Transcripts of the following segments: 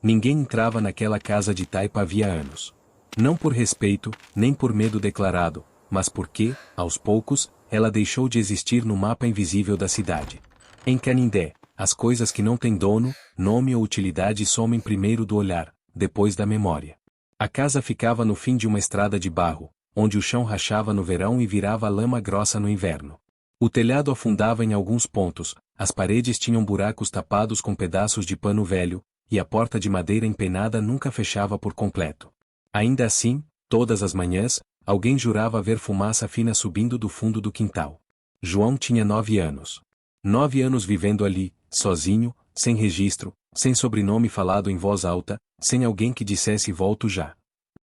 Ninguém entrava naquela casa de taipa havia anos. Não por respeito, nem por medo declarado, mas porque, aos poucos, ela deixou de existir no mapa invisível da cidade. Em Canindé, as coisas que não têm dono, nome ou utilidade somem primeiro do olhar, depois da memória. A casa ficava no fim de uma estrada de barro, onde o chão rachava no verão e virava lama grossa no inverno. O telhado afundava em alguns pontos, as paredes tinham buracos tapados com pedaços de pano velho, e a porta de madeira empenada nunca fechava por completo. Ainda assim, todas as manhãs, alguém jurava ver fumaça fina subindo do fundo do quintal. João tinha 9 anos. 9 anos vivendo ali, sozinho, sem registro, sem sobrenome falado em voz alta, sem alguém que dissesse volto já.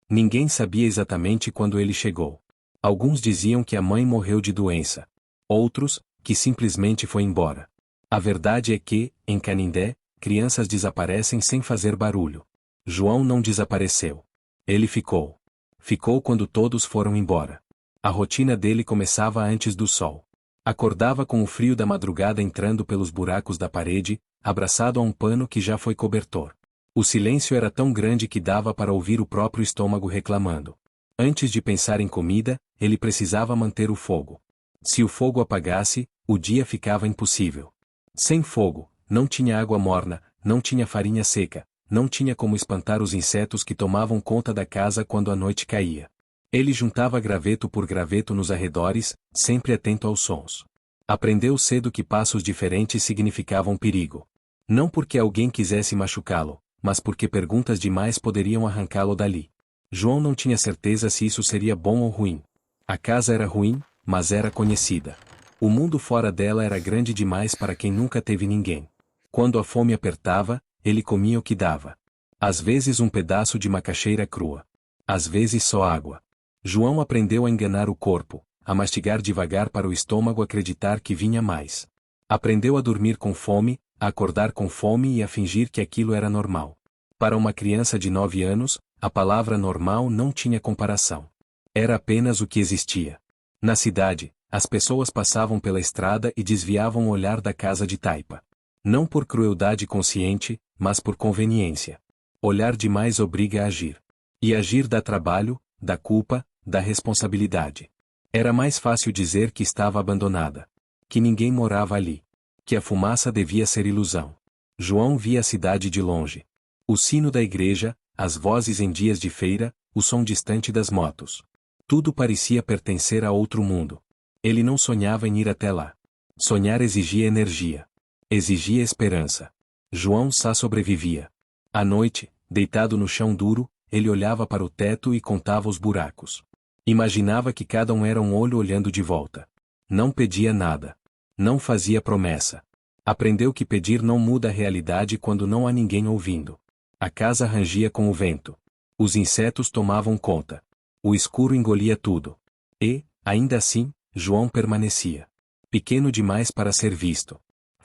Ninguém sabia exatamente quando ele chegou. Alguns diziam que a mãe morreu de doença. Outros, que simplesmente foi embora. A verdade é que, em Canindé, crianças desaparecem sem fazer barulho. João não desapareceu. Ele ficou. Ficou quando todos foram embora. A rotina dele começava antes do sol. Acordava com o frio da madrugada entrando pelos buracos da parede, abraçado a um pano que já foi cobertor. O silêncio era tão grande que dava para ouvir o próprio estômago reclamando. Antes de pensar em comida, ele precisava manter o fogo. Se o fogo apagasse, o dia ficava impossível. Sem fogo, não tinha água morna, não tinha farinha seca, não tinha como espantar os insetos que tomavam conta da casa quando a noite caía. Ele juntava graveto por graveto nos arredores, sempre atento aos sons. Aprendeu cedo que passos diferentes significavam perigo. Não porque alguém quisesse machucá-lo, mas porque perguntas demais poderiam arrancá-lo dali. João não tinha certeza se isso seria bom ou ruim. A casa era ruim, mas era conhecida. O mundo fora dela era grande demais para quem nunca teve ninguém. Quando a fome apertava, ele comia o que dava. Às vezes um pedaço de macaxeira crua. Às vezes só água. João aprendeu a enganar o corpo, a mastigar devagar para o estômago acreditar que vinha mais. Aprendeu a dormir com fome, a acordar com fome e a fingir que aquilo era normal. Para uma criança de 9 anos, a palavra normal não tinha comparação. Era apenas o que existia. Na cidade, as pessoas passavam pela estrada e desviavam o olhar da casa de taipa. Não por crueldade consciente, mas por conveniência. Olhar demais obriga a agir. E agir dá trabalho, dá culpa, dá responsabilidade. Era mais fácil dizer que estava abandonada. Que ninguém morava ali. Que a fumaça devia ser ilusão. João via a cidade de longe. O sino da igreja, as vozes em dias de feira, o som distante das motos. Tudo parecia pertencer a outro mundo. Ele não sonhava em ir até lá. Sonhar exigia energia. Exigia esperança. João só sobrevivia. À noite, deitado no chão duro, ele olhava para o teto e contava os buracos. Imaginava que cada um era um olho olhando de volta. Não pedia nada. Não fazia promessa. Aprendeu que pedir não muda a realidade quando não há ninguém ouvindo. A casa rangia com o vento. Os insetos tomavam conta. O escuro engolia tudo. E, ainda assim, João permanecia. Pequeno demais para ser visto.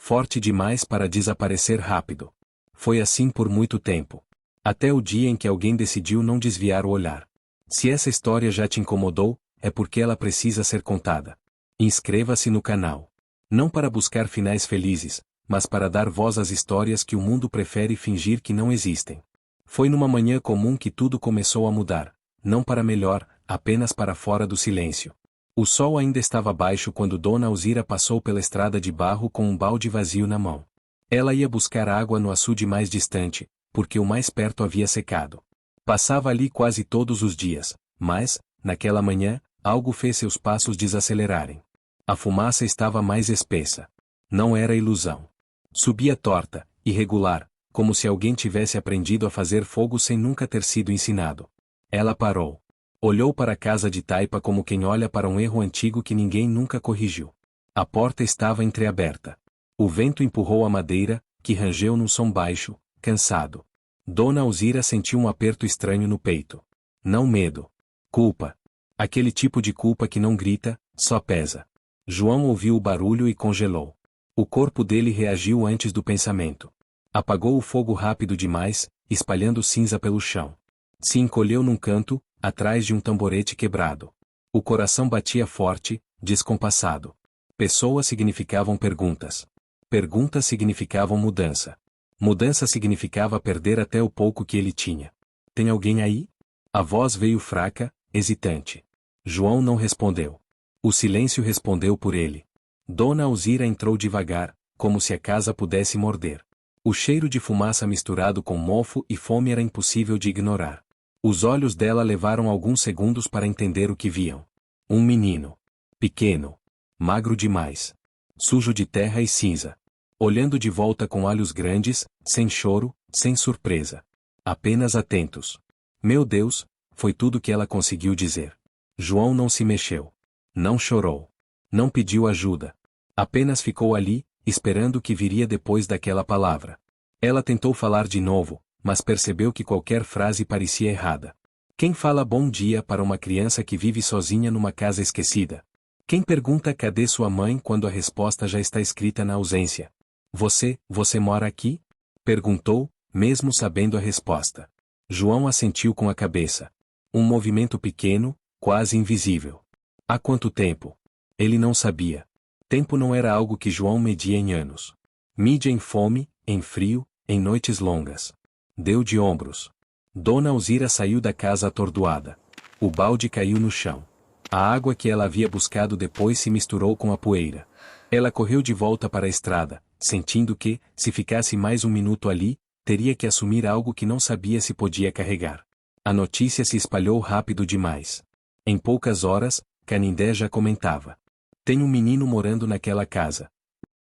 Forte demais para desaparecer rápido. Foi assim por muito tempo. Até o dia em que alguém decidiu não desviar o olhar. Se essa história já te incomodou, é porque ela precisa ser contada. Inscreva-se no canal. Não para buscar finais felizes, mas para dar voz às histórias que o mundo prefere fingir que não existem. Foi numa manhã comum que tudo começou a mudar, não para melhor, apenas para fora do silêncio. O sol ainda estava baixo quando Dona Alzira passou pela estrada de barro com um balde vazio na mão. Ela ia buscar água no açude mais distante, porque o mais perto havia secado. Passava ali quase todos os dias, mas, naquela manhã, algo fez seus passos desacelerarem. A fumaça estava mais espessa. Não era ilusão. Subia torta, irregular, como se alguém tivesse aprendido a fazer fogo sem nunca ter sido ensinado. Ela parou. Olhou para a casa de taipa como quem olha para um erro antigo que ninguém nunca corrigiu. A porta estava entreaberta. O vento empurrou a madeira, que rangeu num som baixo, cansado. Dona Alzira sentiu um aperto estranho no peito. Não medo. Culpa. Aquele tipo de culpa que não grita, só pesa. João ouviu o barulho e congelou. O corpo dele reagiu antes do pensamento. Apagou o fogo rápido demais, espalhando cinza pelo chão. Se encolheu num canto, atrás de um tamborete quebrado. O coração batia forte, descompassado. Pessoas significavam perguntas. Perguntas significavam mudança. Mudança significava perder até o pouco que ele tinha. Tem alguém aí? A voz veio fraca, hesitante. João não respondeu. O silêncio respondeu por ele. Dona Alzira entrou devagar, como se a casa pudesse morder. O cheiro de fumaça misturado com mofo e fome era impossível de ignorar. Os olhos dela levaram alguns segundos para entender o que viam. Um menino. Pequeno. Magro demais. Sujo de terra e cinza. Olhando de volta com olhos grandes, sem choro, sem surpresa. Apenas atentos. Meu Deus, foi tudo que ela conseguiu dizer. João não se mexeu. Não chorou. Não pediu ajuda. Apenas ficou ali, esperando o que viria depois daquela palavra. Ela tentou falar de novo, mas percebeu que qualquer frase parecia errada. Quem fala bom dia para uma criança que vive sozinha numa casa esquecida? Quem pergunta cadê sua mãe quando a resposta já está escrita na ausência? Você mora aqui? Perguntou, mesmo sabendo a resposta. João assentiu com a cabeça. Um movimento pequeno, quase invisível. Há quanto tempo? Ele não sabia. Tempo não era algo que João media em anos. Mídia em fome, em frio, em noites longas. Deu de ombros. Dona Alzira saiu da casa atordoada. O balde caiu no chão. A água que ela havia buscado depois se misturou com a poeira. Ela correu de volta para a estrada, sentindo que, se ficasse mais um minuto ali, teria que assumir algo que não sabia se podia carregar. A notícia se espalhou rápido demais. Em poucas horas, Canindé já comentava. Tem um menino morando naquela casa.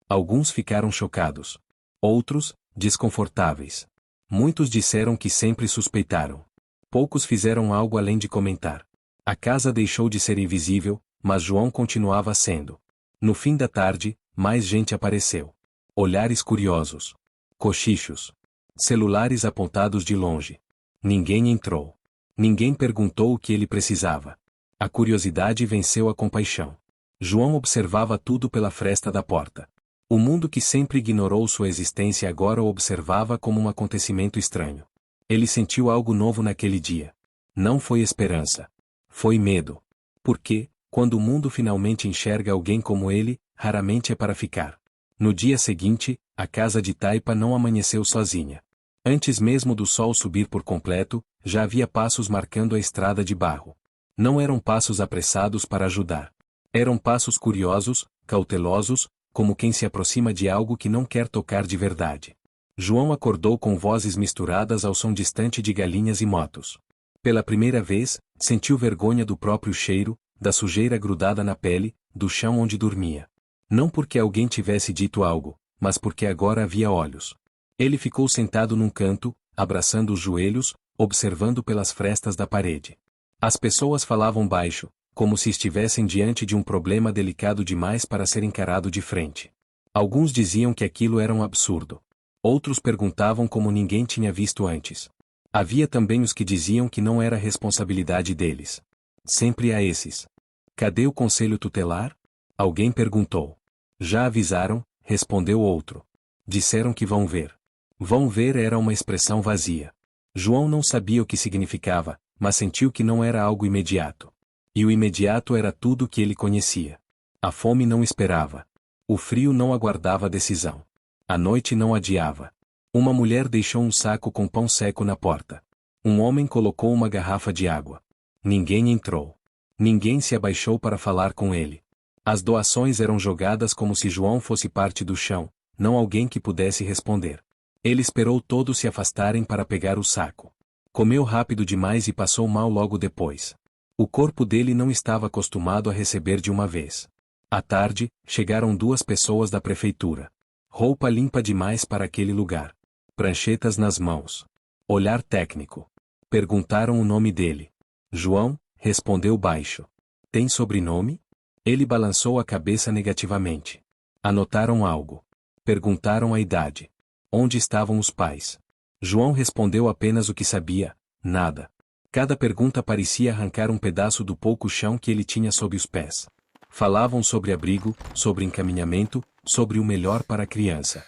Alguns ficaram chocados. Outros, desconfortáveis. Muitos disseram que sempre suspeitaram. Poucos fizeram algo além de comentar. A casa deixou de ser invisível, mas João continuava sendo. No fim da tarde, mais gente apareceu. Olhares curiosos. Cochichos. Celulares apontados de longe. Ninguém entrou. Ninguém perguntou o que ele precisava. A curiosidade venceu a compaixão. João observava tudo pela fresta da porta. O mundo que sempre ignorou sua existência agora o observava como um acontecimento estranho. Ele sentiu algo novo naquele dia. Não foi esperança. Foi medo. Porque, quando o mundo finalmente enxerga alguém como ele, raramente é para ficar. No dia seguinte, a casa de Taipa não amanheceu sozinha. Antes mesmo do sol subir por completo, já havia passos marcando a estrada de barro. Não eram passos apressados para ajudar. Eram passos curiosos, cautelosos, como quem se aproxima de algo que não quer tocar de verdade. João acordou com vozes misturadas ao som distante de galinhas e motos. Pela primeira vez, sentiu vergonha do próprio cheiro, da sujeira grudada na pele, do chão onde dormia. Não porque alguém tivesse dito algo, mas porque agora havia olhos. Ele ficou sentado num canto, abraçando os joelhos, observando pelas frestas da parede. As pessoas falavam baixo, como se estivessem diante de um problema delicado demais para ser encarado de frente. Alguns diziam que aquilo era um absurdo. Outros perguntavam como ninguém tinha visto antes. Havia também os que diziam que não era responsabilidade deles. Sempre há esses. Cadê o conselho tutelar? Alguém perguntou. Já avisaram, respondeu outro. Disseram que vão ver. Vão ver era uma expressão vazia. João não sabia o que significava, mas sentiu que não era algo imediato. E o imediato era tudo o que ele conhecia. A fome não esperava. O frio não aguardava a decisão. A noite não adiava. Uma mulher deixou um saco com pão seco na porta. Um homem colocou uma garrafa de água. Ninguém entrou. Ninguém se abaixou para falar com ele. As doações eram jogadas como se João fosse parte do chão, não alguém que pudesse responder. Ele esperou todos se afastarem para pegar o saco. Comeu rápido demais e passou mal logo depois. O corpo dele não estava acostumado a receber de uma vez. À tarde, chegaram 2 pessoas da prefeitura. Roupa limpa demais para aquele lugar. Pranchetas nas mãos. Olhar técnico. Perguntaram o nome dele. João, respondeu baixo. Tem sobrenome? Ele balançou a cabeça negativamente. Anotaram algo. Perguntaram a idade. Onde estavam os pais? João respondeu apenas o que sabia, nada. Cada pergunta parecia arrancar um pedaço do pouco chão que ele tinha sob os pés. Falavam sobre abrigo, sobre encaminhamento, sobre o melhor para a criança.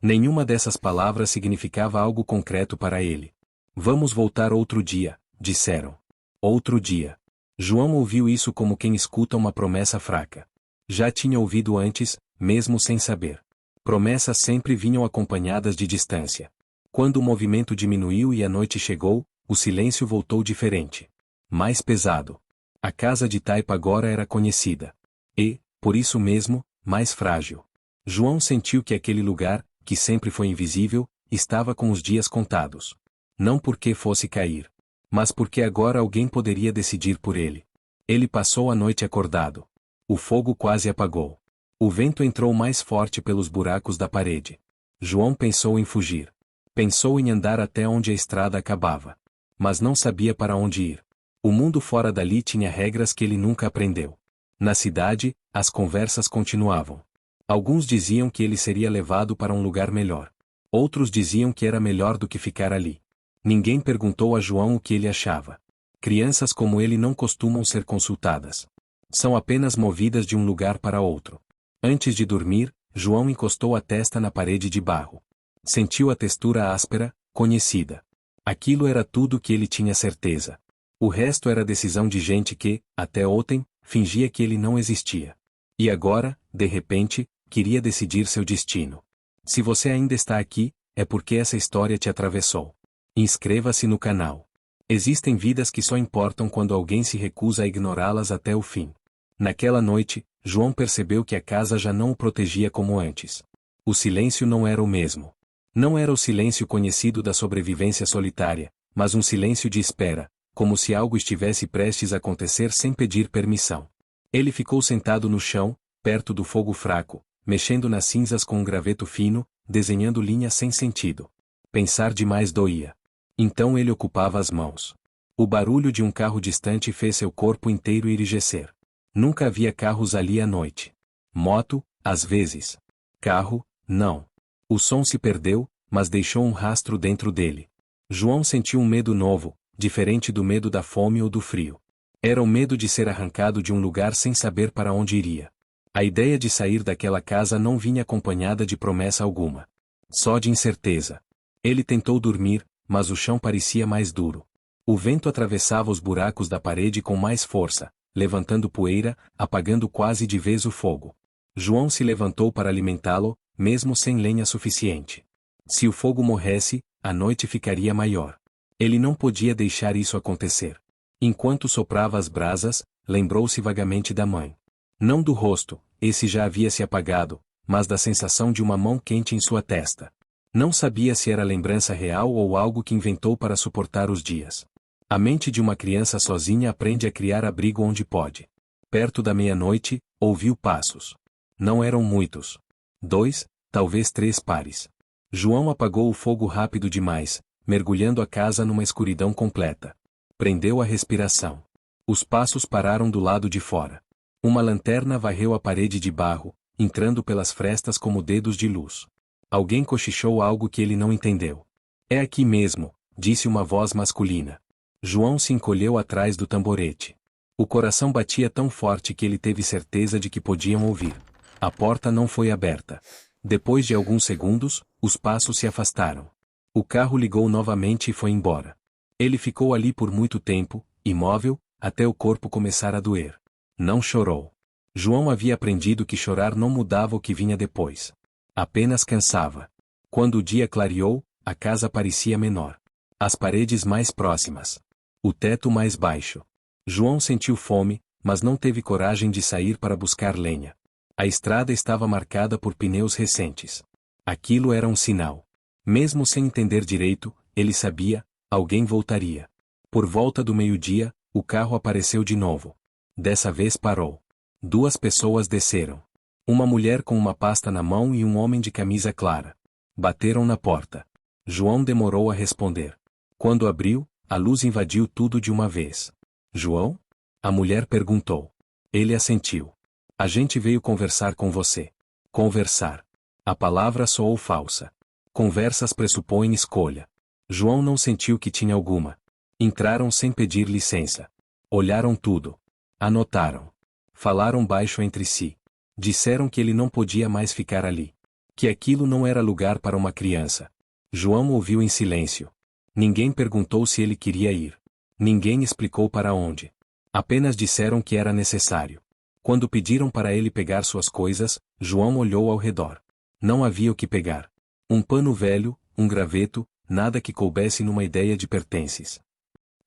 Nenhuma dessas palavras significava algo concreto para ele. Vamos voltar outro dia, disseram. Outro dia. João ouviu isso como quem escuta uma promessa fraca. Já tinha ouvido antes, mesmo sem saber. Promessas sempre vinham acompanhadas de distância. Quando o movimento diminuiu e a noite chegou, o silêncio voltou diferente. Mais pesado. A casa de Taipa agora era conhecida. E, por isso mesmo, mais frágil. João sentiu que aquele lugar, que sempre foi invisível, estava com os dias contados. Não porque fosse cair, mas porque agora alguém poderia decidir por ele. Ele passou a noite acordado. O fogo quase apagou. O vento entrou mais forte pelos buracos da parede. João pensou em fugir. Pensou em andar até onde a estrada acabava. Mas não sabia para onde ir. O mundo fora dali tinha regras que ele nunca aprendeu. Na cidade, as conversas continuavam. Alguns diziam que ele seria levado para um lugar melhor. Outros diziam que era melhor do que ficar ali. Ninguém perguntou a João o que ele achava. Crianças como ele não costumam ser consultadas. São apenas movidas de um lugar para outro. Antes de dormir, João encostou a testa na parede de barro. Sentiu a textura áspera, conhecida. Aquilo era tudo que ele tinha certeza. O resto era decisão de gente que, até ontem, fingia que ele não existia. E agora, de repente, queria decidir seu destino. Se você ainda está aqui, é porque essa história te atravessou. Inscreva-se no canal. Existem vidas que só importam quando alguém se recusa a ignorá-las até o fim. Naquela noite, João percebeu que a casa já não o protegia como antes. O silêncio não era o mesmo. Não era o silêncio conhecido da sobrevivência solitária, mas um silêncio de espera, como se algo estivesse prestes a acontecer sem pedir permissão. Ele ficou sentado no chão, perto do fogo fraco, mexendo nas cinzas com um graveto fino, desenhando linhas sem sentido. Pensar demais doía. Então ele ocupava as mãos. O barulho de um carro distante fez seu corpo inteiro enrijecer. Nunca havia carros ali à noite. Moto, às vezes. Carro, não. O som se perdeu, mas deixou um rastro dentro dele. João sentiu um medo novo, diferente do medo da fome ou do frio. Era o medo de ser arrancado de um lugar sem saber para onde iria. A ideia de sair daquela casa não vinha acompanhada de promessa alguma. Só de incerteza. Ele tentou dormir, mas o chão parecia mais duro. O vento atravessava os buracos da parede com mais força, levantando poeira, apagando quase de vez o fogo. João se levantou para alimentá-lo, mesmo sem lenha suficiente. Se o fogo morresse, a noite ficaria maior. Ele não podia deixar isso acontecer. Enquanto soprava as brasas, lembrou-se vagamente da mãe. Não do rosto, esse já havia se apagado, mas da sensação de uma mão quente em sua testa. Não sabia se era lembrança real ou algo que inventou para suportar os dias. A mente de uma criança sozinha aprende a criar abrigo onde pode. Perto da meia-noite, ouviu passos. Não eram muitos. 2, talvez 3 pares. João apagou o fogo rápido demais, mergulhando a casa numa escuridão completa. Prendeu a respiração. Os passos pararam do lado de fora. Uma lanterna varreu a parede de barro, entrando pelas frestas como dedos de luz. Alguém cochichou algo que ele não entendeu. É aqui mesmo, disse uma voz masculina. João se encolheu atrás do tamborete. O coração batia tão forte que ele teve certeza de que podiam ouvir. A porta não foi aberta. Depois de alguns segundos, os passos se afastaram. O carro ligou novamente e foi embora. Ele ficou ali por muito tempo, imóvel, até o corpo começar a doer. Não chorou. João havia aprendido que chorar não mudava o que vinha depois. Apenas cansava. Quando o dia clareou, a casa parecia menor. As paredes mais próximas. O teto mais baixo. João sentiu fome, mas não teve coragem de sair para buscar lenha. A estrada estava marcada por pneus recentes. Aquilo era um sinal. Mesmo sem entender direito, ele sabia, alguém voltaria. Por volta do meio-dia, o carro apareceu de novo. Dessa vez parou. 2 pessoas desceram. Uma mulher com uma pasta na mão e um homem de camisa clara. Bateram na porta. João demorou a responder. Quando abriu, a luz invadiu tudo de uma vez. João? A mulher perguntou. Ele assentiu. A gente veio conversar com você. Conversar. A palavra soou falsa. Conversas pressupõem escolha. João não sentiu que tinha alguma. Entraram sem pedir licença. Olharam tudo. Anotaram. Falaram baixo entre si. Disseram que ele não podia mais ficar ali. Que aquilo não era lugar para uma criança. João ouviu em silêncio. Ninguém perguntou se ele queria ir. Ninguém explicou para onde. Apenas disseram que era necessário. Quando pediram para ele pegar suas coisas, João olhou ao redor. Não havia o que pegar. Um pano velho, um graveto, nada que coubesse numa ideia de pertences.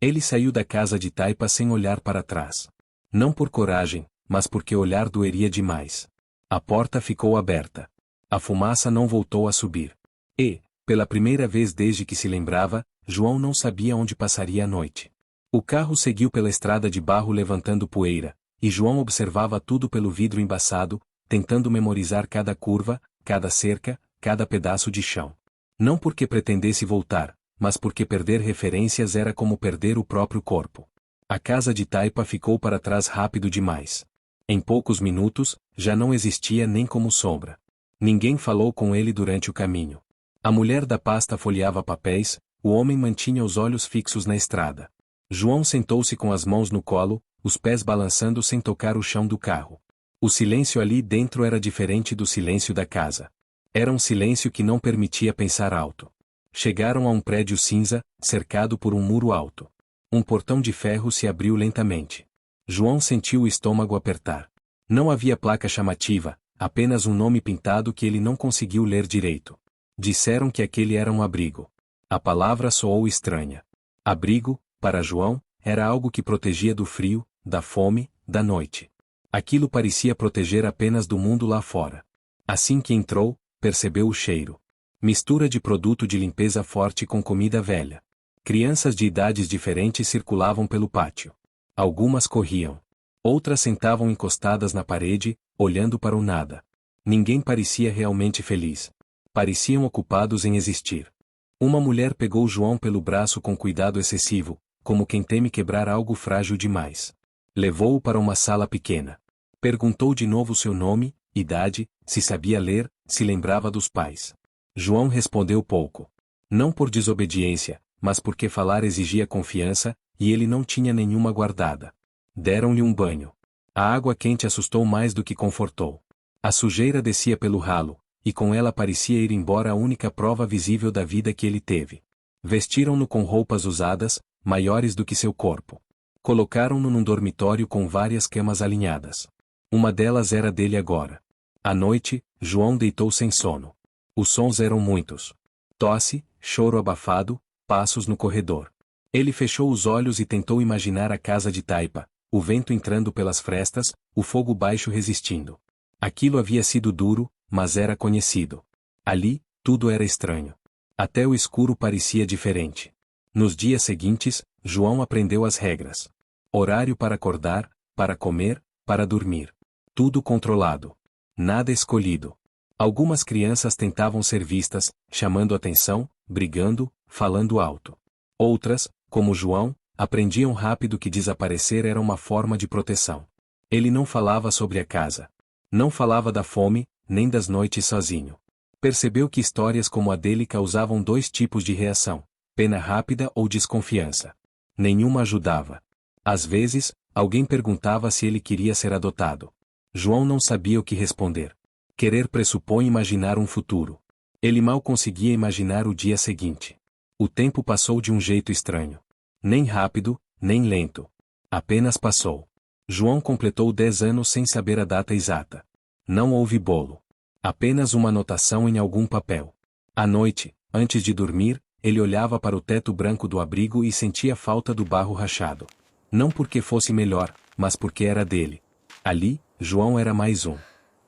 Ele saiu da casa de taipa sem olhar para trás. Não por coragem, mas porque olhar doeria demais. A porta ficou aberta. A fumaça não voltou a subir. E, pela primeira vez desde que se lembrava, João não sabia onde passaria a noite. O carro seguiu pela estrada de barro levantando poeira, e João observava tudo pelo vidro embaçado, tentando memorizar cada curva, cada cerca, cada pedaço de chão. Não porque pretendesse voltar, mas porque perder referências era como perder o próprio corpo. A casa de taipa ficou para trás rápido demais. Em poucos minutos, já não existia nem como sombra. Ninguém falou com ele durante o caminho. A mulher da pasta folheava papéis, o homem mantinha os olhos fixos na estrada. João sentou-se com as mãos no colo, os pés balançando sem tocar o chão do carro. O silêncio ali dentro era diferente do silêncio da casa. Era um silêncio que não permitia pensar alto. Chegaram a um prédio cinza, cercado por um muro alto. Um portão de ferro se abriu lentamente. João sentiu o estômago apertar. Não havia placa chamativa, apenas um nome pintado que ele não conseguiu ler direito. Disseram que aquele era um abrigo. A palavra soou estranha. Abrigo, para João, era algo que protegia do frio, da fome, da noite. Aquilo parecia proteger apenas do mundo lá fora. Assim que entrou, percebeu o cheiro. Mistura de produto de limpeza forte com comida velha. Crianças de idades diferentes circulavam pelo pátio. Algumas corriam. Outras sentavam encostadas na parede, olhando para o nada. Ninguém parecia realmente feliz. Pareciam ocupados em existir. Uma mulher pegou João pelo braço com cuidado excessivo, como quem teme quebrar algo frágil demais. Levou-o para uma sala pequena. Perguntou de novo seu nome, idade, se sabia ler, se lembrava dos pais. João respondeu pouco. Não por desobediência, mas porque falar exigia confiança, e ele não tinha nenhuma guardada. Deram-lhe um banho. A água quente assustou mais do que confortou. A sujeira descia pelo ralo, e com ela parecia ir embora a única prova visível da vida que ele teve. Vestiram-no com roupas usadas, maiores do que seu corpo. Colocaram-no num dormitório com várias camas alinhadas. Uma delas era dele agora. À noite, João deitou sem sono. Os sons eram muitos. Tosse, choro abafado, passos no corredor. Ele fechou os olhos e tentou imaginar a casa de taipa, o vento entrando pelas frestas, o fogo baixo resistindo. Aquilo havia sido duro, mas era conhecido. Ali, tudo era estranho. Até o escuro parecia diferente. Nos dias seguintes, João aprendeu as regras. Horário para acordar, para comer, para dormir. Tudo controlado. Nada escolhido. Algumas crianças tentavam ser vistas, chamando atenção, brigando, falando alto. Outras, como João, aprendiam rápido que desaparecer era uma forma de proteção. Ele não falava sobre a casa. Não falava da fome, nem das noites sozinho. Percebeu que histórias como a dele causavam dois tipos de reação: pena rápida ou desconfiança. Nenhuma ajudava. Às vezes, alguém perguntava se ele queria ser adotado. João não sabia o que responder. Querer pressupõe imaginar um futuro. Ele mal conseguia imaginar o dia seguinte. O tempo passou de um jeito estranho. Nem rápido, nem lento. Apenas passou. João completou 10 anos sem saber a data exata. Não houve bolo. Apenas uma anotação em algum papel. À noite, antes de dormir, ele olhava para o teto branco do abrigo e sentia falta do barro rachado. Não porque fosse melhor, mas porque era dele. Ali, João era mais um.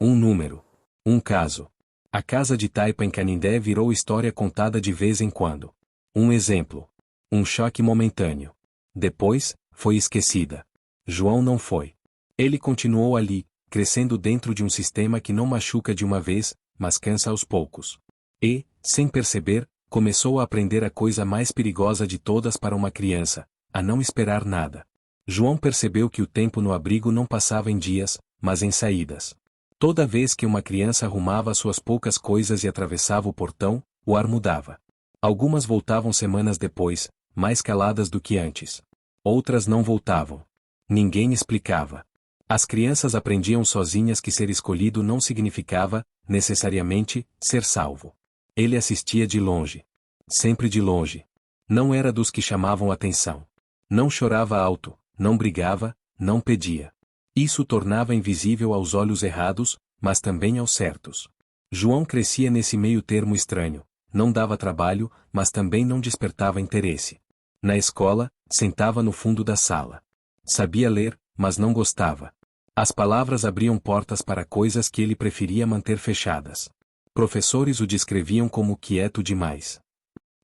Um número. Um caso. A casa de taipa em Canindé virou história contada de vez em quando. Um exemplo. Um choque momentâneo. Depois, foi esquecida. João não foi. Ele continuou ali, crescendo dentro de um sistema que não machuca de uma vez, mas cansa aos poucos. E, sem perceber, começou a aprender a coisa mais perigosa de todas para uma criança: a não esperar nada. João percebeu que o tempo no abrigo não passava em dias, mas em saídas. Toda vez que uma criança arrumava suas poucas coisas e atravessava o portão, o ar mudava. Algumas voltavam semanas depois, mais caladas do que antes. Outras não voltavam. Ninguém explicava. As crianças aprendiam sozinhas que ser escolhido não significava, necessariamente, ser salvo. Ele assistia de longe. Sempre de longe. Não era dos que chamavam atenção. Não chorava alto, não brigava, não pedia. Isso tornava invisível aos olhos errados, mas também aos certos. João crescia nesse meio termo estranho, não dava trabalho, mas também não despertava interesse. Na escola, sentava no fundo da sala. Sabia ler, mas não gostava. As palavras abriam portas para coisas que ele preferia manter fechadas. Professores o descreviam como quieto demais.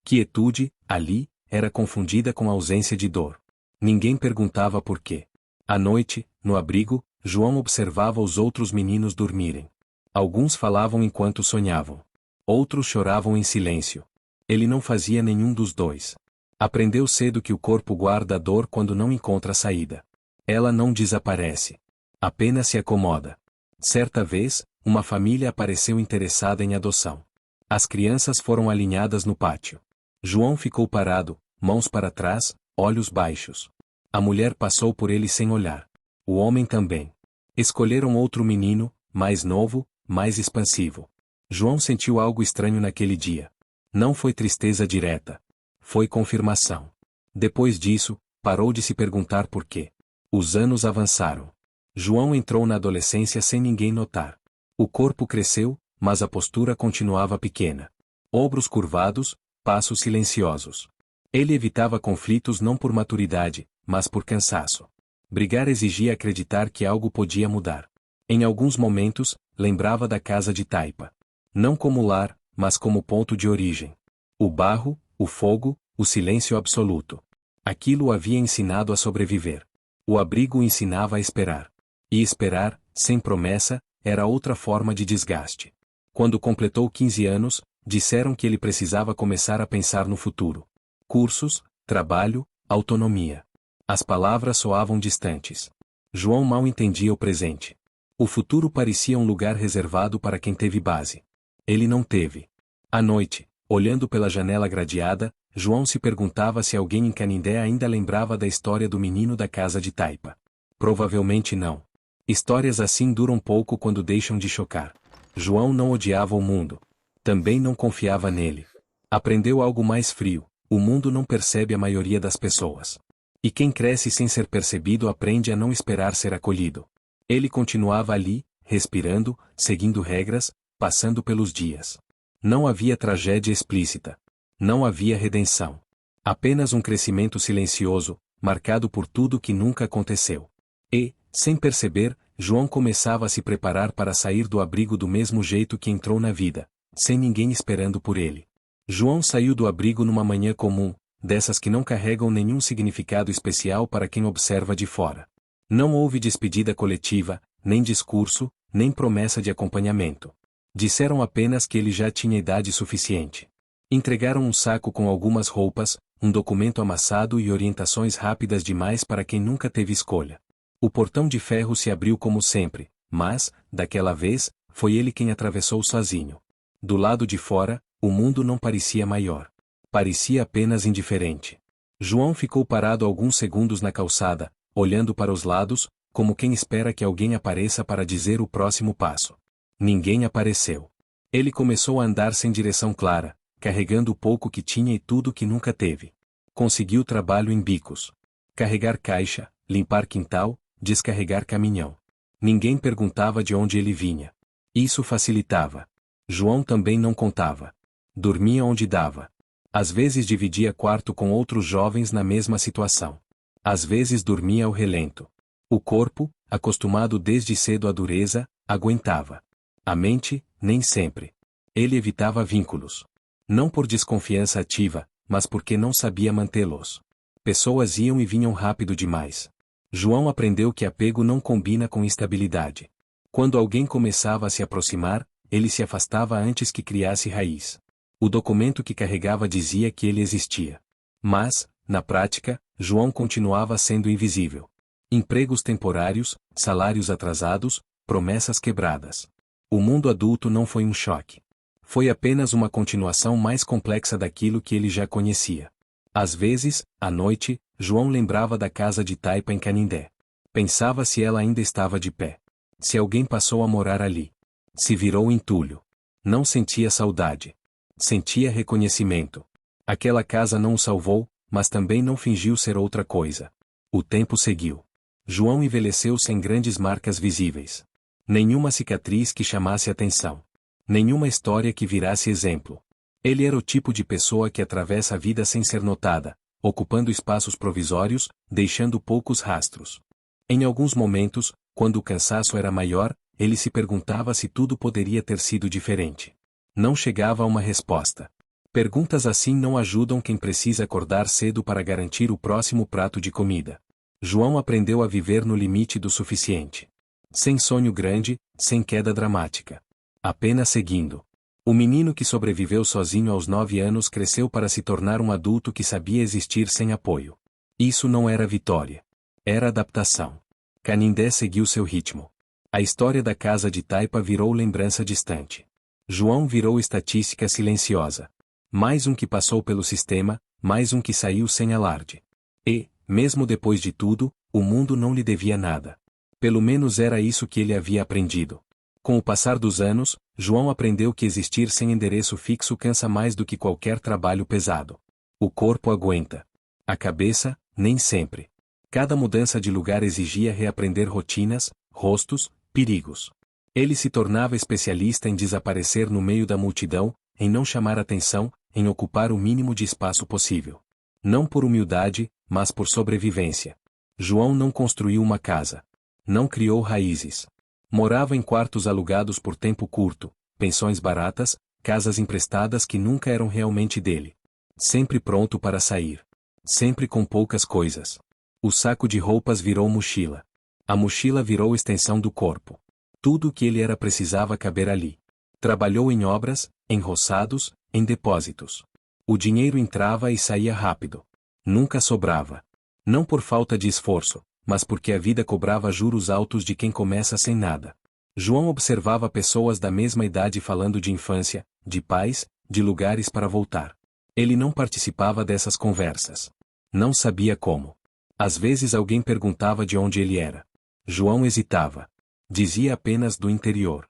Quietude, ali, era confundida com ausência de dor. Ninguém perguntava por quê. À noite, no abrigo, João observava os outros meninos dormirem. Alguns falavam enquanto sonhavam. Outros choravam em silêncio. Ele não fazia nenhum dos dois. Aprendeu cedo que o corpo guarda a dor quando não encontra saída. Ela não desaparece. Apenas se acomoda. Certa vez, uma família apareceu interessada em adoção. As crianças foram alinhadas no pátio. João ficou parado, mãos para trás, olhos baixos. A mulher passou por ele sem olhar. O homem também. Escolheram outro menino, mais novo, mais expansivo. João sentiu algo estranho naquele dia. Não foi tristeza direta. Foi confirmação. Depois disso, parou de se perguntar por quê. Os anos avançaram. João entrou na adolescência sem ninguém notar. O corpo cresceu, mas a postura continuava pequena. Ombros curvados, passos silenciosos. Ele evitava conflitos não por maturidade, mas por cansaço. Brigar exigia acreditar que algo podia mudar. Em alguns momentos, lembrava da casa de taipa. Não como lar, mas como ponto de origem. O barro, o fogo, o silêncio absoluto. Aquilo o havia ensinado a sobreviver. O abrigo o ensinava a esperar. E esperar, sem promessa, era outra forma de desgaste. Quando completou 15 anos, disseram que ele precisava começar a pensar no futuro. Cursos, trabalho, autonomia. As palavras soavam distantes. João mal entendia o presente. O futuro parecia um lugar reservado para quem teve base. Ele não teve. À noite, olhando pela janela gradeada, João se perguntava se alguém em Canindé ainda lembrava da história do menino da casa de taipa. Provavelmente não. Histórias assim duram pouco quando deixam de chocar. João não odiava o mundo. Também não confiava nele. Aprendeu algo mais frio: o mundo não percebe a maioria das pessoas. E quem cresce sem ser percebido aprende a não esperar ser acolhido. Ele continuava ali, respirando, seguindo regras, passando pelos dias. Não havia tragédia explícita. Não havia redenção. Apenas um crescimento silencioso, marcado por tudo que nunca aconteceu. E, sem perceber, João começava a se preparar para sair do abrigo do mesmo jeito que entrou na vida, sem ninguém esperando por ele. João saiu do abrigo numa manhã comum, dessas que não carregam nenhum significado especial para quem observa de fora. Não houve despedida coletiva, nem discurso, nem promessa de acompanhamento. Disseram apenas que ele já tinha idade suficiente. Entregaram um saco com algumas roupas, um documento amassado e orientações rápidas demais para quem nunca teve escolha. O portão de ferro se abriu como sempre, mas, daquela vez, foi ele quem atravessou sozinho. Do lado de fora, o mundo não parecia maior. Parecia apenas indiferente. João ficou parado alguns segundos na calçada, olhando para os lados, como quem espera que alguém apareça para dizer o próximo passo. Ninguém apareceu. Ele começou a andar sem direção clara, carregando o pouco que tinha e tudo que nunca teve. Conseguiu trabalho em bicos. Carregar caixa, limpar quintal, descarregar caminhão. Ninguém perguntava de onde ele vinha. Isso facilitava. João também não contava. Dormia onde dava. Às vezes dividia quarto com outros jovens na mesma situação. Às vezes dormia ao relento. O corpo, acostumado desde cedo à dureza, aguentava. A mente, nem sempre. Ele evitava vínculos. Não por desconfiança ativa, mas porque não sabia mantê-los. Pessoas iam e vinham rápido demais. João aprendeu que apego não combina com instabilidade. Quando alguém começava a se aproximar, ele se afastava antes que criasse raiz. O documento que carregava dizia que ele existia. Mas, na prática, João continuava sendo invisível. Empregos temporários, salários atrasados, promessas quebradas. O mundo adulto não foi um choque. Foi apenas uma continuação mais complexa daquilo que ele já conhecia. Às vezes, à noite, João lembrava da casa de taipa em Canindé. Pensava se ela ainda estava de pé. Se alguém passou a morar ali. Se virou entulho. Não sentia saudade. Sentia reconhecimento. Aquela casa não o salvou, mas também não fingiu ser outra coisa. O tempo seguiu. João envelheceu sem grandes marcas visíveis. Nenhuma cicatriz que chamasse atenção. Nenhuma história que virasse exemplo. Ele era o tipo de pessoa que atravessa a vida sem ser notada, ocupando espaços provisórios, deixando poucos rastros. Em alguns momentos, quando o cansaço era maior, ele se perguntava se tudo poderia ter sido diferente. Não chegava a uma resposta. Perguntas assim não ajudam quem precisa acordar cedo para garantir o próximo prato de comida. João aprendeu a viver no limite do suficiente. Sem sonho grande, sem queda dramática. Apenas seguindo. O menino que sobreviveu sozinho aos 9 anos cresceu para se tornar um adulto que sabia existir sem apoio. Isso não era vitória. Era adaptação. Canindé seguiu seu ritmo. A história da casa de taipa virou lembrança distante. João virou estatística silenciosa. Mais um que passou pelo sistema, mais um que saiu sem alarde. E, mesmo depois de tudo, o mundo não lhe devia nada. Pelo menos era isso que ele havia aprendido. Com o passar dos anos, João aprendeu que existir sem endereço fixo cansa mais do que qualquer trabalho pesado. O corpo aguenta. A cabeça, nem sempre. Cada mudança de lugar exigia reaprender rotinas, rostos, perigos. Ele se tornava especialista em desaparecer no meio da multidão, em não chamar atenção, em ocupar o mínimo de espaço possível. Não por humildade, mas por sobrevivência. João não construiu uma casa. Não criou raízes. Morava em quartos alugados por tempo curto, pensões baratas, casas emprestadas que nunca eram realmente dele. Sempre pronto para sair. Sempre com poucas coisas. O saco de roupas virou mochila. A mochila virou extensão do corpo. Tudo o que ele era precisava caber ali. Trabalhou em obras, em roçados, em depósitos. O dinheiro entrava e saía rápido. Nunca sobrava. Não por falta de esforço, mas porque a vida cobrava juros altos de quem começa sem nada. João observava pessoas da mesma idade falando de infância, de pais, de lugares para voltar. Ele não participava dessas conversas. Não sabia como. Às vezes alguém perguntava de onde ele era. João hesitava. Dizia apenas do interior.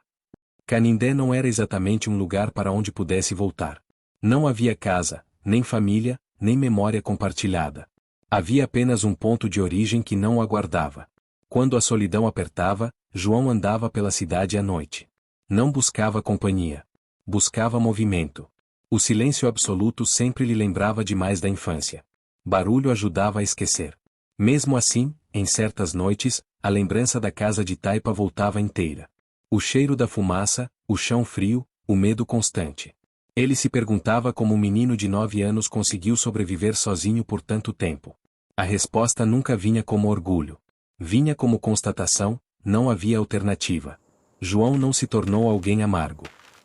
Canindé não era exatamente um lugar para onde pudesse voltar. Não havia casa, nem família, nem memória compartilhada. Havia apenas um ponto de origem que não o aguardava. Quando a solidão apertava, João andava pela cidade à noite. Não buscava companhia. Buscava movimento. O silêncio absoluto sempre lhe lembrava demais da infância. Barulho ajudava a esquecer. Mesmo assim, em certas noites, a lembrança da casa de taipa voltava inteira. O cheiro da fumaça, o chão frio, o medo constante. Ele se perguntava como um menino de 9 anos conseguiu sobreviver sozinho por tanto tempo. A resposta nunca vinha como orgulho. Vinha como constatação, não havia alternativa. João não se tornou alguém amargo.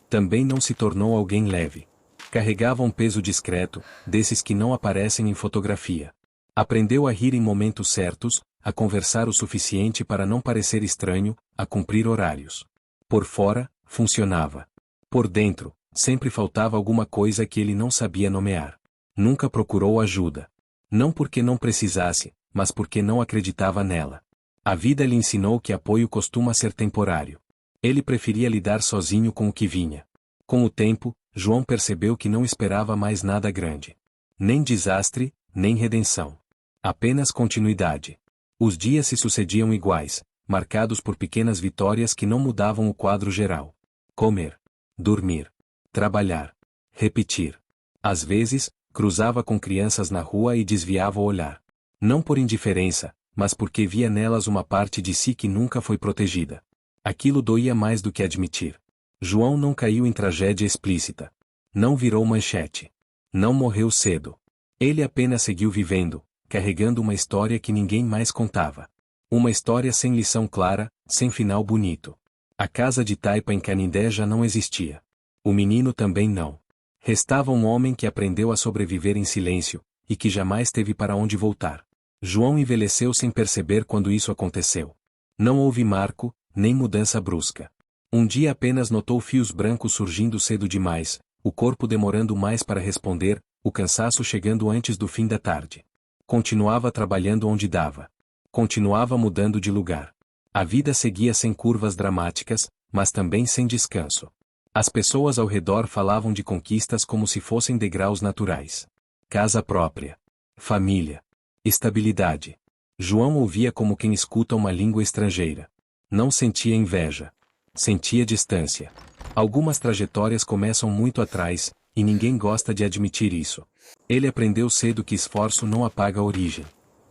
Também não se tornou alguém leve. Carregava um peso discreto, desses que não aparecem em fotografia. Aprendeu a rir em momentos certos, a conversar o suficiente para não parecer estranho, a cumprir horários. Por fora, funcionava. Por dentro, sempre faltava alguma coisa que ele não sabia nomear. Nunca procurou ajuda. Não porque não precisasse, mas porque não acreditava nela. A vida lhe ensinou que apoio costuma ser temporário. Ele preferia lidar sozinho com o que vinha. Com o tempo, João percebeu que não esperava mais nada grande. Nem desastre, nem redenção. Apenas continuidade. Os dias se sucediam iguais, marcados por pequenas vitórias que não mudavam o quadro geral. Comer. Dormir. Trabalhar. Repetir. Às vezes, cruzava com crianças na rua e desviava o olhar. Não por indiferença, mas porque via nelas uma parte de si que nunca foi protegida. Aquilo doía mais do que admitir. João não caiu em tragédia explícita. Não virou manchete. Não morreu cedo. Ele apenas seguiu vivendo, carregando uma história que ninguém mais contava. Uma história sem lição clara, sem final bonito. A casa de taipa em Canindé já não existia. O menino também não. Restava um homem que aprendeu a sobreviver em silêncio, e que jamais teve para onde voltar. João envelheceu sem perceber quando isso aconteceu. Não houve marco, nem mudança brusca. Um dia apenas notou fios brancos surgindo cedo demais, o corpo demorando mais para responder, o cansaço chegando antes do fim da tarde. Continuava trabalhando onde dava. Continuava mudando de lugar. A vida seguia sem curvas dramáticas, mas também sem descanso. As pessoas ao redor falavam de conquistas como se fossem degraus naturais. Casa própria. Família. Estabilidade. João ouvia como quem escuta uma língua estrangeira. Não sentia inveja. Sentia distância. Algumas trajetórias começam muito atrás, e ninguém gosta de admitir isso. Ele aprendeu cedo que esforço não apaga a origem.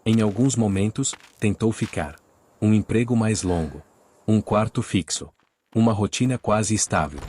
Em alguns momentos, tentou ficar. Um emprego mais longo. Um quarto fixo. Uma rotina quase estável.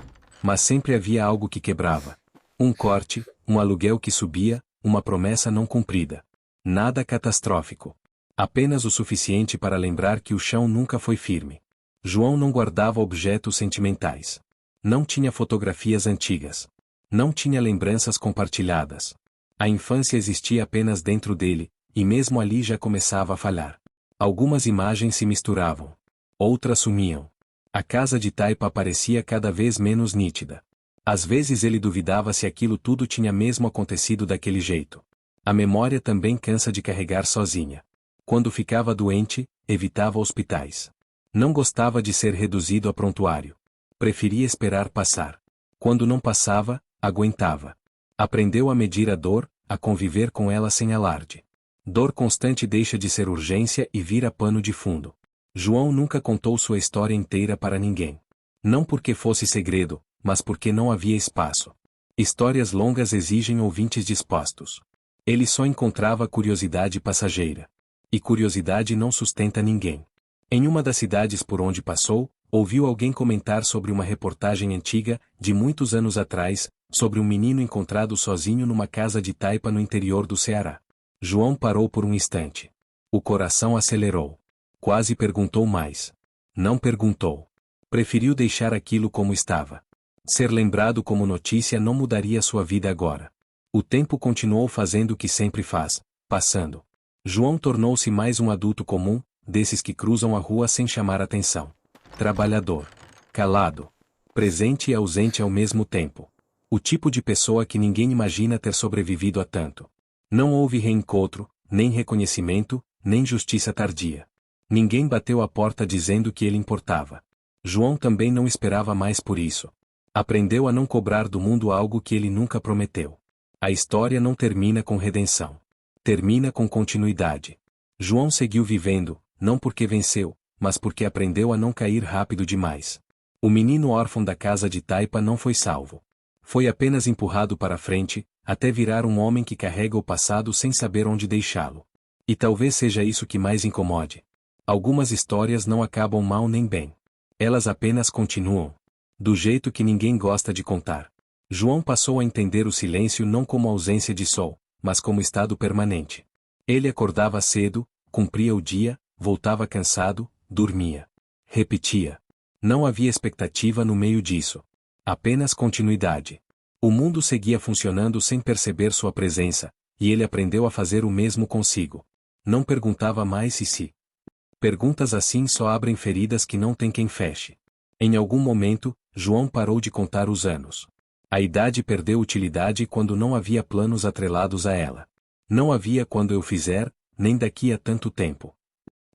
Mas sempre havia algo que quebrava. Um corte, um aluguel que subia, uma promessa não cumprida. Nada catastrófico. Apenas o suficiente para lembrar que o chão nunca foi firme. João não guardava objetos sentimentais. Não tinha fotografias antigas. Não tinha lembranças compartilhadas. A infância existia apenas dentro dele, e mesmo ali já começava a falhar. Algumas imagens se misturavam. Outras sumiam. A casa de taipa parecia cada vez menos nítida. Às vezes ele duvidava se aquilo tudo tinha mesmo acontecido daquele jeito. A memória também cansa de carregar sozinha. Quando ficava doente, evitava hospitais. Não gostava de ser reduzido a prontuário. Preferia esperar passar. Quando não passava, aguentava. Aprendeu a medir a dor, a conviver com ela sem alarde. Dor constante deixa de ser urgência e vira pano de fundo. João nunca contou sua história inteira para ninguém. Não porque fosse segredo, mas porque não havia espaço. Histórias longas exigem ouvintes dispostos. Ele só encontrava curiosidade passageira. E curiosidade não sustenta ninguém. Em uma das cidades por onde passou, ouviu alguém comentar sobre uma reportagem antiga, de muitos anos atrás, sobre um menino encontrado sozinho numa casa de taipa no interior do Ceará. João parou por um instante. O coração acelerou. Quase perguntou mais. Não perguntou. Preferiu deixar aquilo como estava. Ser lembrado como notícia não mudaria sua vida agora. O tempo continuou fazendo o que sempre faz, passando. João tornou-se mais um adulto comum, desses que cruzam a rua sem chamar atenção. Trabalhador. Calado. Presente e ausente ao mesmo tempo. O tipo de pessoa que ninguém imagina ter sobrevivido a tanto. Não houve reencontro, nem reconhecimento, nem justiça tardia. Ninguém bateu a porta dizendo que ele importava. João também não esperava mais por isso. Aprendeu a não cobrar do mundo algo que ele nunca prometeu. A história não termina com redenção. Termina com continuidade. João seguiu vivendo, não porque venceu, mas porque aprendeu a não cair rápido demais. O menino órfão da casa de taipa não foi salvo. Foi apenas empurrado para frente, até virar um homem que carrega o passado sem saber onde deixá-lo. E talvez seja isso que mais incomode. Algumas histórias não acabam mal nem bem. Elas apenas continuam. Do jeito que ninguém gosta de contar. João passou a entender o silêncio não como ausência de sol, mas como estado permanente. Ele acordava cedo, cumpria o dia, voltava cansado, dormia. Repetia. Não havia expectativa no meio disso. Apenas continuidade. O mundo seguia funcionando sem perceber sua presença, e ele aprendeu a fazer o mesmo consigo. Não perguntava mais se. Perguntas assim só abrem feridas que não tem quem feche. Em algum momento, João parou de contar os anos. A idade perdeu utilidade quando não havia planos atrelados a ela. Não havia quando eu fizer, nem daqui a tanto tempo.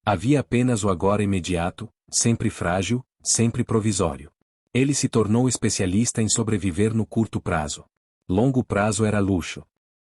Havia apenas o agora imediato, sempre frágil, sempre provisório. Ele se tornou especialista em sobreviver no curto prazo. Longo prazo era luxo.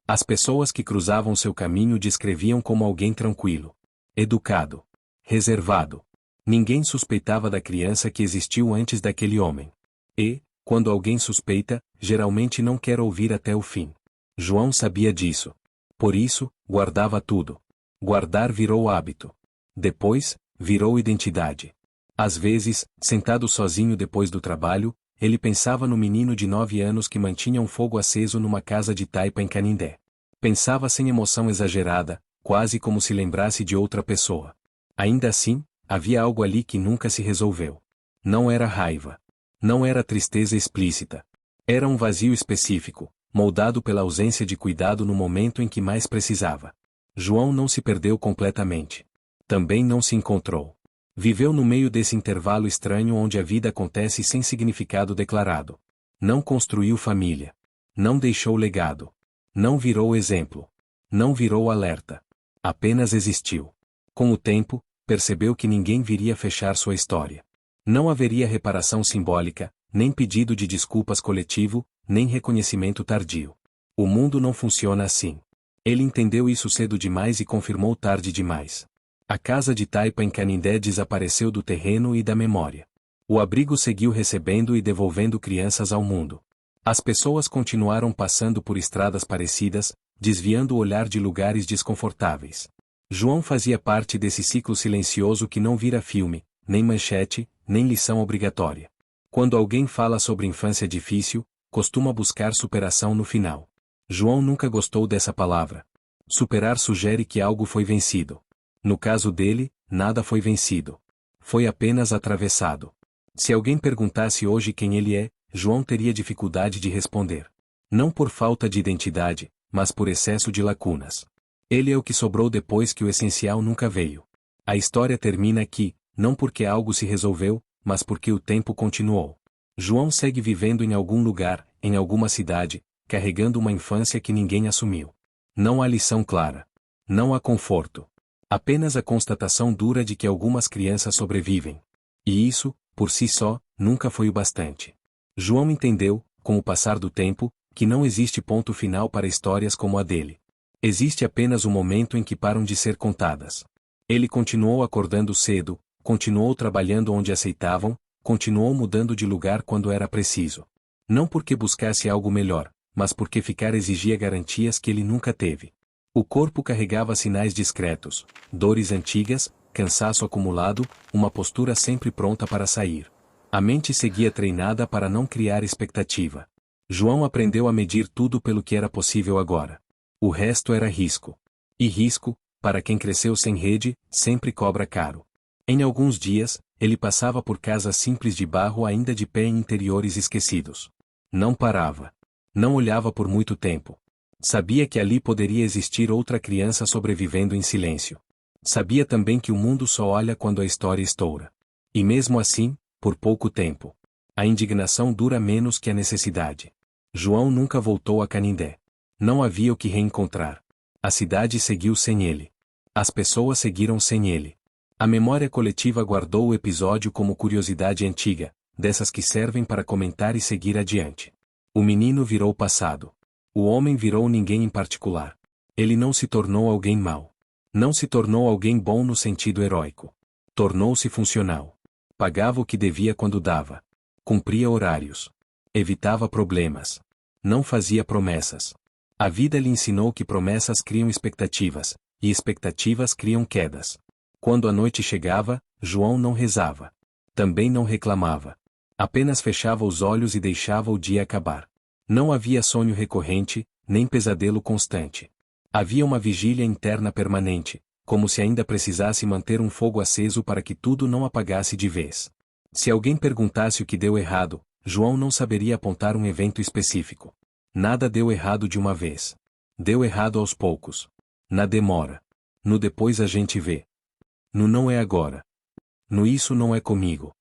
As pessoas que cruzavam seu caminho descreviam como alguém tranquilo, educado, reservado. Ninguém suspeitava da criança que existiu antes daquele homem. E, quando alguém suspeita, geralmente não quer ouvir até o fim. João sabia disso. Por isso, guardava tudo. Guardar virou hábito. Depois, virou identidade. Às vezes, sentado sozinho depois do trabalho, ele pensava no menino de 9 anos que mantinha um fogo aceso numa casa de taipa em Canindé. Pensava sem emoção exagerada, quase como se lembrasse de outra pessoa. Ainda assim, havia algo ali que nunca se resolveu. Não era raiva. Não era tristeza explícita. Era um vazio específico, moldado pela ausência de cuidado no momento em que mais precisava. João não se perdeu completamente. Também não se encontrou. Viveu no meio desse intervalo estranho onde a vida acontece sem significado declarado. Não construiu família. Não deixou legado. Não virou exemplo. Não virou alerta. Apenas existiu. Com o tempo, percebeu que ninguém viria fechar sua história. Não haveria reparação simbólica, nem pedido de desculpas coletivo, nem reconhecimento tardio. O mundo não funciona assim. Ele entendeu isso cedo demais e confirmou tarde demais. A casa de taipa em Canindé desapareceu do terreno e da memória. O abrigo seguiu recebendo e devolvendo crianças ao mundo. As pessoas continuaram passando por estradas parecidas, desviando o olhar de lugares desconfortáveis. João fazia parte desse ciclo silencioso que não vira filme, nem manchete, nem lição obrigatória. Quando alguém fala sobre infância difícil, costuma buscar superação no final. João nunca gostou dessa palavra. Superar sugere que algo foi vencido. No caso dele, nada foi vencido. Foi apenas atravessado. Se alguém perguntasse hoje quem ele é, João teria dificuldade de responder. Não por falta de identidade, mas por excesso de lacunas. Ele é o que sobrou depois que o essencial nunca veio. A história termina aqui, não porque algo se resolveu, mas porque o tempo continuou. João segue vivendo em algum lugar, em alguma cidade, carregando uma infância que ninguém assumiu. Não há lição clara. Não há conforto. Apenas a constatação dura de que algumas crianças sobrevivem. E isso, por si só, nunca foi o bastante. João entendeu, com o passar do tempo, que não existe ponto final para histórias como a dele. Existe apenas o momento em que param de ser contadas. Ele continuou acordando cedo, continuou trabalhando onde aceitavam, continuou mudando de lugar quando era preciso. Não porque buscasse algo melhor, mas porque ficar exigia garantias que ele nunca teve. O corpo carregava sinais discretos, dores antigas, cansaço acumulado, uma postura sempre pronta para sair. A mente seguia treinada para não criar expectativa. João aprendeu a medir tudo pelo que era possível agora. O resto era risco. E risco, para quem cresceu sem rede, sempre cobra caro. Em alguns dias, ele passava por casas simples de barro ainda de pé em interiores esquecidos. Não parava. Não olhava por muito tempo. Sabia que ali poderia existir outra criança sobrevivendo em silêncio. Sabia também que o mundo só olha quando a história estoura. E mesmo assim, por pouco tempo. A indignação dura menos que a necessidade. João nunca voltou a Canindé. Não havia o que reencontrar. A cidade seguiu sem ele. As pessoas seguiram sem ele. A memória coletiva guardou o episódio como curiosidade antiga, dessas que servem para comentar e seguir adiante. O menino virou passado. O homem virou ninguém em particular. Ele não se tornou alguém mau. Não se tornou alguém bom no sentido heróico. Tornou-se funcional. Pagava o que devia quando dava. Cumpria horários. Evitava problemas. Não fazia promessas. A vida lhe ensinou que promessas criam expectativas, e expectativas criam quedas. Quando a noite chegava, João não rezava. Também não reclamava. Apenas fechava os olhos e deixava o dia acabar. Não havia sonho recorrente, nem pesadelo constante. Havia uma vigília interna permanente, como se ainda precisasse manter um fogo aceso para que tudo não apagasse de vez. Se alguém perguntasse o que deu errado, João não saberia apontar um evento específico. Nada deu errado de uma vez. Deu errado aos poucos. Na demora. No depois a gente vê. No não é agora. No isso não é comigo.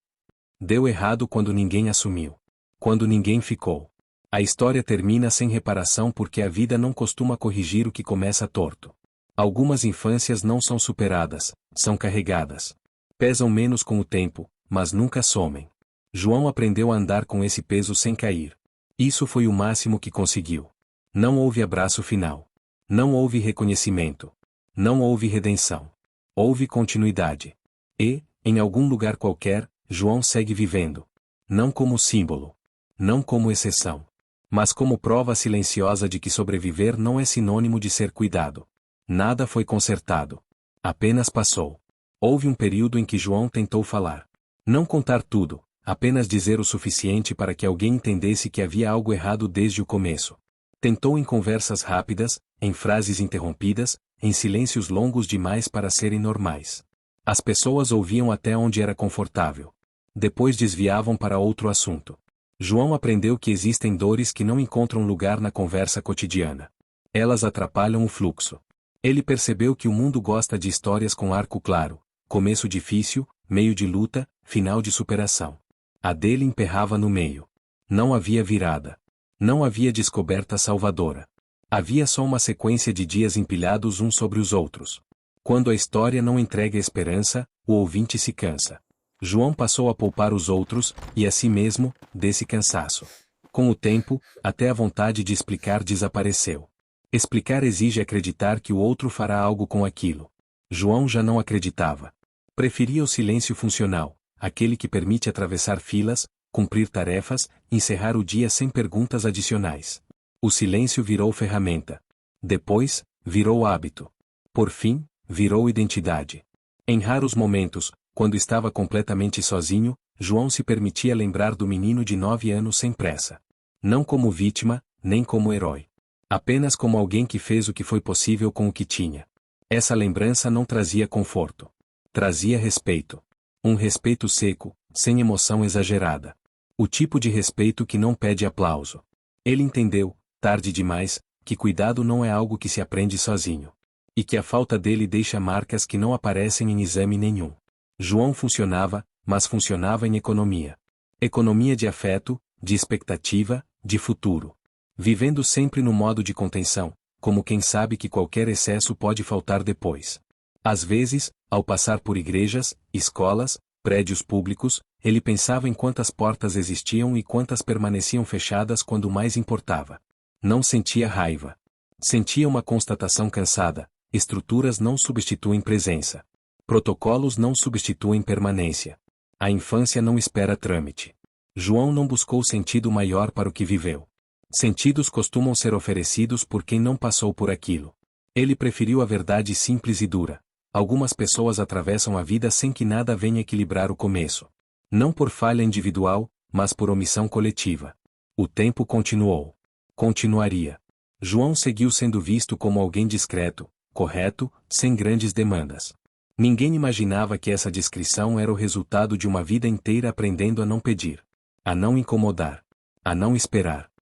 Deu errado quando ninguém assumiu. Quando ninguém ficou. A história termina sem reparação porque a vida não costuma corrigir o que começa torto. Algumas infâncias não são superadas, são carregadas. Pesam menos com o tempo, mas nunca somem. João aprendeu a andar com esse peso sem cair. Isso foi o máximo que conseguiu. Não houve abraço final. Não houve reconhecimento. Não houve redenção. Houve continuidade. E, em algum lugar qualquer, João segue vivendo. Não como símbolo. Não como exceção. Mas como prova silenciosa de que sobreviver não é sinônimo de ser cuidado. Nada foi consertado. Apenas passou. Houve um período em que João tentou falar. Não contar tudo, apenas dizer o suficiente para que alguém entendesse que havia algo errado desde o começo. Tentou em conversas rápidas, em frases interrompidas, em silêncios longos demais para serem normais. As pessoas ouviam até onde era confortável. Depois desviavam para outro assunto. João aprendeu que existem dores que não encontram lugar na conversa cotidiana. Elas atrapalham o fluxo. Ele percebeu que o mundo gosta de histórias com arco claro, começo difícil, meio de luta, final de superação. A dele emperrava no meio. Não havia virada. Não havia descoberta salvadora. Havia só uma sequência de dias empilhados uns sobre os outros. Quando a história não entrega esperança, o ouvinte se cansa. João passou a poupar os outros, e a si mesmo, desse cansaço. Com o tempo, até a vontade de explicar desapareceu. Explicar exige acreditar que o outro fará algo com aquilo. João já não acreditava. Preferia o silêncio funcional, aquele que permite atravessar filas, cumprir tarefas, encerrar o dia sem perguntas adicionais. O silêncio virou ferramenta. Depois, virou hábito. Por fim, virou identidade. Em raros momentos, quando estava completamente sozinho, João se permitia lembrar do menino de 9 anos sem pressa. Não como vítima, nem como herói. Apenas como alguém que fez o que foi possível com o que tinha. Essa lembrança não trazia conforto. Trazia respeito. Um respeito seco, sem emoção exagerada. O tipo de respeito que não pede aplauso. Ele entendeu, tarde demais, que cuidado não é algo que se aprende sozinho. E que a falta dele deixa marcas que não aparecem em exame nenhum. João funcionava, mas funcionava em economia. Economia de afeto, de expectativa, de futuro. Vivendo sempre no modo de contenção, como quem sabe que qualquer excesso pode faltar depois. Às vezes, ao passar por igrejas, escolas, prédios públicos, ele pensava em quantas portas existiam e quantas permaneciam fechadas quando mais importava. Não sentia raiva. Sentia uma constatação cansada: estruturas não substituem presença. Protocolos não substituem permanência. A infância não espera trâmite. João não buscou sentido maior para o que viveu. Sentidos costumam ser oferecidos por quem não passou por aquilo. Ele preferiu a verdade simples e dura. Algumas pessoas atravessam a vida sem que nada venha equilibrar o começo. Não por falha individual, mas por omissão coletiva. O tempo continuou. Continuaria. João seguiu sendo visto como alguém discreto, correto, sem grandes demandas. Ninguém imaginava que essa descrição era o resultado de uma vida inteira aprendendo a não pedir, a não incomodar, a não esperar.